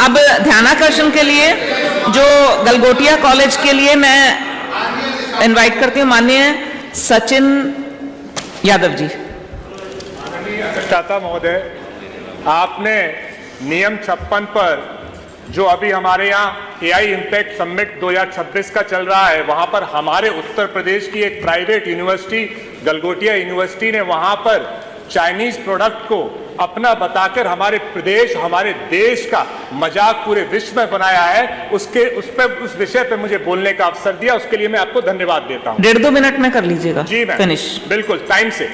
अब ध्यानाकर्षण के लिए जो गलगोटिया कॉलेज के लिए मैं इनवाइट करती हूँ माननीय सचिन यादव जी। अधिष्ठाता महोदय, आपने नियम 56 पर जो अभी हमारे यहाँ एआई इम्पैक्ट समिट 2026 का चल रहा है, वहां पर हमारे उत्तर प्रदेश की एक प्राइवेट यूनिवर्सिटी गलगोटिया यूनिवर्सिटी ने वहां पर चाइनीज प्रोडक्ट को अपना बताकर हमारे प्रदेश, हमारे देश का मजाक पूरे विश्व में बनाया है। उस विषय पे मुझे बोलने का अवसर दिया, उसके लिए मैं आपको धन्यवाद देता हूं। 1.5-2 मिनट में कर लीजिएगा। जी मैम, फिनिश। बिल्कुल टाइम से।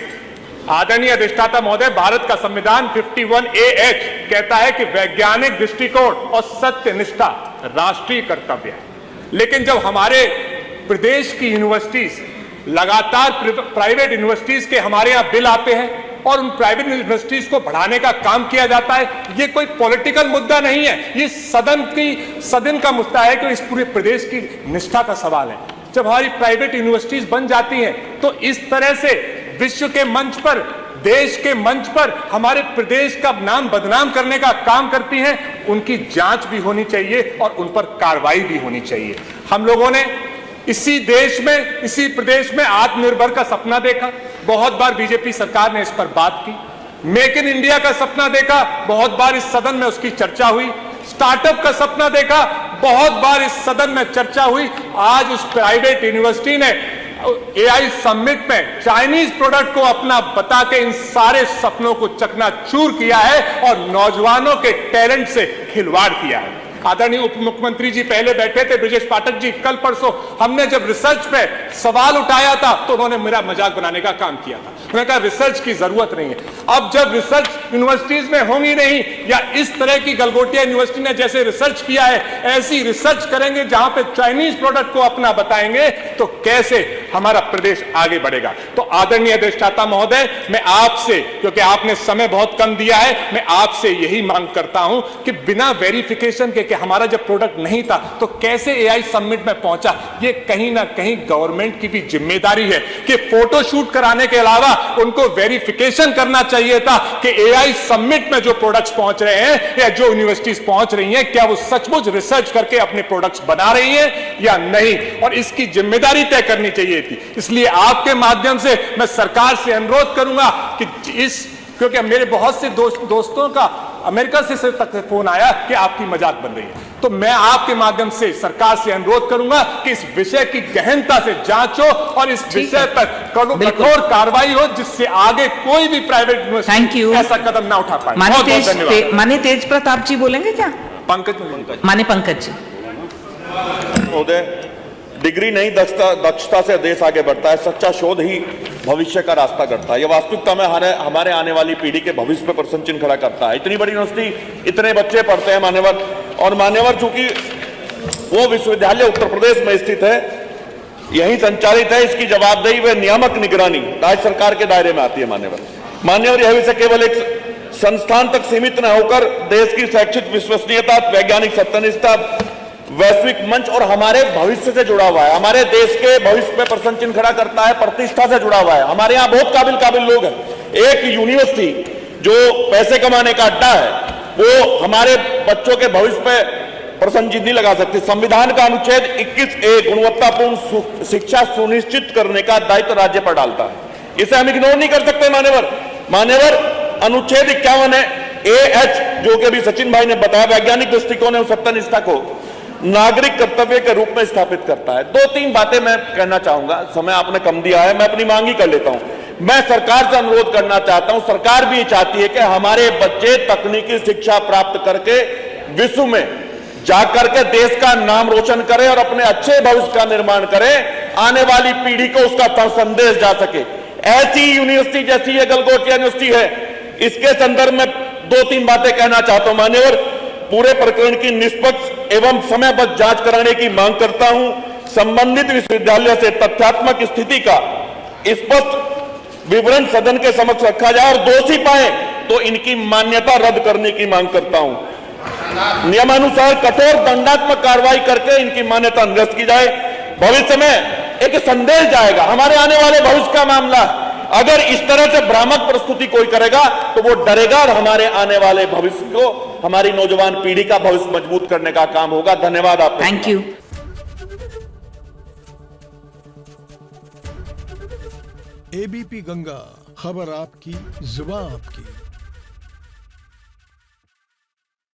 आदरणीय अधिष्ठाता महोदय, भारत का संविधान 51AH कहता है कि वैज्ञानिक दृष्टिकोण और सत्यनिष्ठा राष्ट्रीय कर्तव्य है। लेकिन जब हमारे प्रदेश की यूनिवर्सिटीज लगातार प्राइवेट यूनिवर्सिटीज के हमारे यहां बिल आते हैं और उन प्राइवेट यूनिवर्सिटीज को बढ़ाने का काम किया जाता है, ये कोई पॉलिटिकल मुद्दा नहीं है, ये सदन का मुद्दा है कि इस पूरे प्रदेश की निष्ठा का सवाल है। जब हमारी प्राइवेट यूनिवर्सिटीज बन जाती हैं तो इस तरह से विश्व के मंच पर, देश के मंच पर हमारे प्रदेश का नाम बदनाम करने का काम करती हैं, उनकी जांच भी होनी चाहिए और उन पर कार्रवाई भी होनी चाहिए। हम लोगों ने इसी देश में, इसी प्रदेश में आत्मनिर्भर का सपना देखा, बहुत बार बीजेपी सरकार ने इस पर बात की। मेक इन इंडिया का सपना देखा, बहुत बार इस सदन में उसकी चर्चा हुई। स्टार्टअप का सपना देखा, बहुत बार इस सदन में चर्चा हुई। आज उस प्राइवेट यूनिवर्सिटी ने एआई समिट में चाइनीज प्रोडक्ट को अपना बता के इन सारे सपनों को चकनाचूर किया है और नौजवानों के टैलेंट से खिलवाड़ किया है। आदरणीय उप मुख्यमंत्री जी पहले बैठे थे, ब्रजेश पाठक जी, कल परसों हमने जब रिसर्च पे सवाल उठाया था तो उन्होंने मेरा मजाक बनाने का काम किया था। उन्होंने कहा रिसर्च की जरूरत नहीं है। अब जब रिसर्च यूनिवर्सिटीज में होंगी नहीं, या इस तरह की गलगोटिया यूनिवर्सिटी ने जैसे रिसर्च किया है ऐसी रिसर्च करेंगे जहां पे चाइनीज प्रोडक्ट को अपना बताएंगे, तो कैसे हमारा प्रदेश आगे बढ़ेगा। तो आदरणीय अधिष्ठाता महोदय, मैं आपसे, क्योंकि आपने समय बहुत कम दिया है, मैं आपसे यही मांग करता हूं कि बिना वेरिफिकेशन के कि हमारा जब प्रोडक्ट नहीं था तो कैसे एआई समिट में पहुंचा, ये कहीं ना कहीं गवर्नमेंट की भी जिम्मेदारी है कि फोटो शूट कराने के अलावा उनको वेरिफिकेशन करना चाहिए था कि एआई समिट में जो प्रोडक्ट्स पहुंच रहे हैं या जो यूनिवर्सिटीज पहुंच रही हैं, क्या वो सचमुच रिसर्च करके अपने प्रोडक्ट्स बना रही हैं या नहीं, और इसकी जिम्मेदारी तय करनी चाहिए थी। इसलिए आपके माध्यम से मैं सरकार से अनुरोध करूंगा कि क्योंकि मेरे बहुत से दोस्तों का अमेरिका से तक फोन आया कि आपकी मजाक बन रही है, तो मैं आपके माध्यम से सरकार से अनुरोध करूंगा कि इस विषय की गहनता से जांच हो और इस विषय पर कठोर कार्रवाई हो, जिससे आगे कोई भी प्राइवेट यूनिवर्सिटी ऐसा कदम ना उठा पाए। बहुत बहुत धन्यवाद। माननीय तेज प्रताप जी बोलेंगे क्या? माननीय पंकज जी। महोदय, डिग्री नहीं दक्षता से देश आगे बढ़ता है। सच्चा शोध ही भविष्य का रास्ता करता है। यह वास्तविकता में हमारे आने वाली पीढ़ी के भविष्य पर प्रश्न चिन्ह खड़ा करता है। इतनी बड़ी यूनिवर्सिटी, इतने बच्चे पढ़ते हैं मान्यवर, और मान्यवर चूंकि वो विश्वविद्यालय उत्तर प्रदेश में स्थित है, यही संचालित है, इसकी जवाबदेही व नियामक निगरानी राज्य सरकार के दायरे में आती है। मान्यवर यह विषय केवल एक संस्थान तक सीमित न होकर देश की शैक्षिक विश्वसनीयता, वैज्ञानिक सत्यनिष्ठा, वैश्विक मंच और हमारे भविष्य से जुड़ा हुआ है। हमारे देश के भविष्य पे प्रश्न चिन्ह खड़ा करता है, प्रतिष्ठा से जुड़ा हुआ है। हमारे यहाँ बहुत काबिल लोग हैं। एक यूनिवर्सिटी जो पैसे कमाने का अड्डा है, वो हमारे बच्चों के भविष्य पे प्रश्न चिन्ह नहीं लगा सकती। संविधान का अनुच्छेद 21A गुणवत्तापूर्ण शिक्षा सुनिश्चित करने का दायित्व राज्य पर डालता है। इसे हम इग्नोर नहीं कर सकते। मान्यवर अनुच्छेद 51AH, जो कि अभी सचिन भाई ने बताया, वैज्ञानिक दृष्टिकोण एवं सत्यनिष्ठा को नागरिक कर्तव्य के रूप में स्थापित करता है। 2-3 बातें मैं कहना चाहूंगा, समय आपने कम दिया है, मैं अपनी मांग ही कर लेता हूं। मैं सरकार से अनुरोध करना चाहता हूं, सरकार भी चाहती है कि हमारे बच्चे तकनीकी शिक्षा प्राप्त करके विश्व में जाकर के देश का नाम रोशन करें और अपने अच्छे भविष्य का निर्माण करें, आने वाली पीढ़ी को उसका संदेश जा सके। ऐसी यूनिवर्सिटी जैसी ये गलगोटिया यूनिवर्सिटी है, इसके संदर्भ में 2-3 बातें कहना चाहता हूं। मान्यवर, पूरे प्रकरण की निष्पक्ष एवं समयबद्ध जांच कराने की मांग करता हूं। संबंधित विश्वविद्यालय से तथ्यात्मक स्थिति का स्पष्ट विवरण सदन के समक्ष रखा जाए और दोषी पाए तो इनकी मान्यता रद्द करने की मांग करता हूं। नियमानुसार कठोर दंडात्मक कार्रवाई करके इनकी मान्यता निरस्त की जाए। भविष्य में एक संदेश जाएगा, हमारे आने वाले भविष्य का मामला। अगर इस तरह से भ्रामक प्रस्तुति कोई करेगा तो वो डरेगा और हमारे आने वाले भविष्य को हमारी नौजवान पीढ़ी का भविष्य मजबूत करने का काम होगा। धन्यवाद आपका। Thank you. एबीपी गंगा, खबर आपकी, जुबान आपकी।